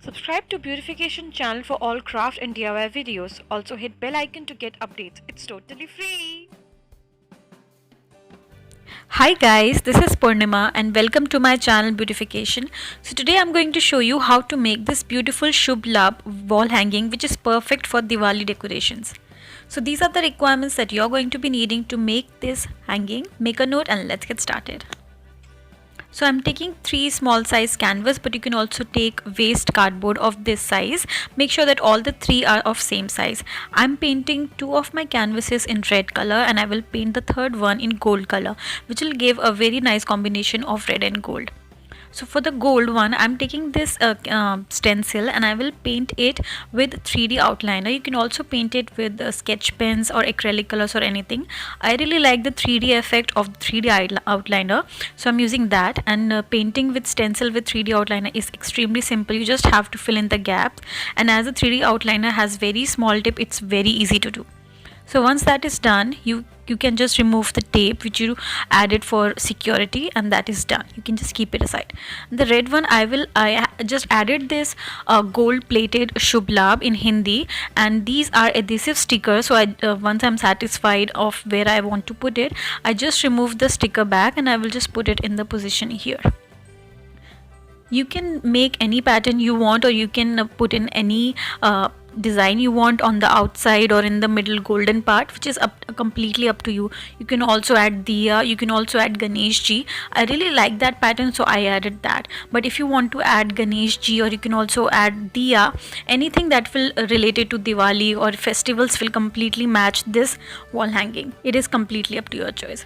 Subscribe to Beautification channel for all craft and DIY videos. Also hit bell icon to get updates. It's totally free. Hi guys, this is Purnima and welcome to my channel Beautification. So today I'm going to show you how to make this beautiful Shubh Labh wall hanging which is perfect for Diwali decorations. So these are the requirements that you're going to be needing to make this hanging. Make a note and let's get started. So I'm taking 3 small size canvas, but you can also take waste cardboard of this size. Make sure that all the 3 are of same size. I'm painting 2 of my canvases in red color and I will paint the third one in gold color, which will give a very nice combination of red and gold. So for the gold one, I'm taking this stencil and I will paint it with 3D outliner. You can also paint it with sketch pens or acrylic colors or anything. I really like the 3D effect of the 3D outliner, so I'm using that. And painting with stencil with 3D outliner is extremely simple. You just have to fill in the gaps, and as the 3D outliner has very small tip, it's very easy to do. So once that is done, you can just remove the tape which you added for security, and that is done. You can just keep it aside. The red one, I just added this gold plated Shubh Labh in Hindi, and these are adhesive stickers. So once I'm satisfied of where I want to put it, I just remove the sticker back and I will just put it in the position here. You can make any pattern you want, or you can put in any design you want on the outside or in the middle golden part, which is completely up to you. You can also add diya, you can also add Ganesh ji. I really like that pattern, so I added that. But if you want to add Ganesh ji, or you can also add diya, anything that will related to Diwali or festivals will completely match this wall hanging. It is completely up to your choice.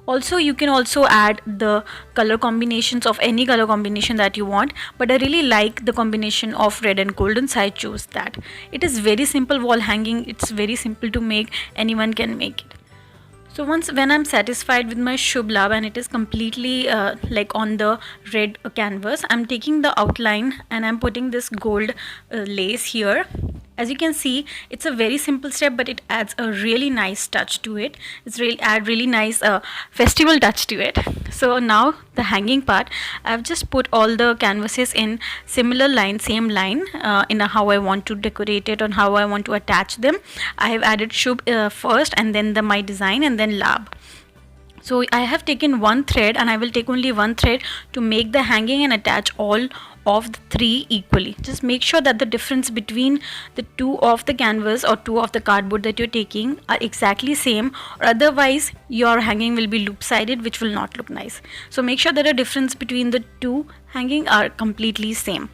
Also, you can also add the color combinations of any color combination that you want, but I really like the combination of red and golden, so I choose that. It is very simple wall hanging. It's very simple to make. Anyone can make it. So when I'm satisfied with my Shubh Labh and it is completely like on the red canvas, I'm taking the outline and I'm putting this gold lace here. As you can see, it's a very simple step, but it adds a really nice touch to it. It's really nice festival touch to it. So now the hanging part, I've just put all the canvases in similar line, same line, in how I want to decorate it and how I want to attach them. I have added Shubh first, and then my design, and then Labh. So I have taken one thread, and I will take only one thread to make the hanging and attach all of the 3 equally. Just make sure that the difference between the 2 of the canvas or 2 of the cardboard that you're taking are exactly same, or otherwise your hanging will be loop-sided, which will not look nice. So make sure that the difference between the 2 hanging are completely same.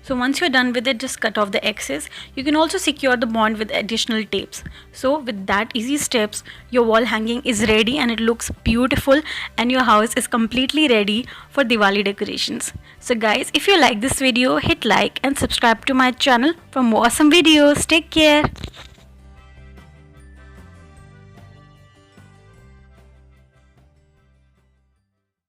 So once you're done with it, just cut off the excess. You can also secure the bond with additional tapes. So with that easy steps, your wall hanging is ready and it looks beautiful, and your house is completely ready for Diwali decorations. So guys, if you like this video, hit like and subscribe to my channel for more awesome videos. Take care.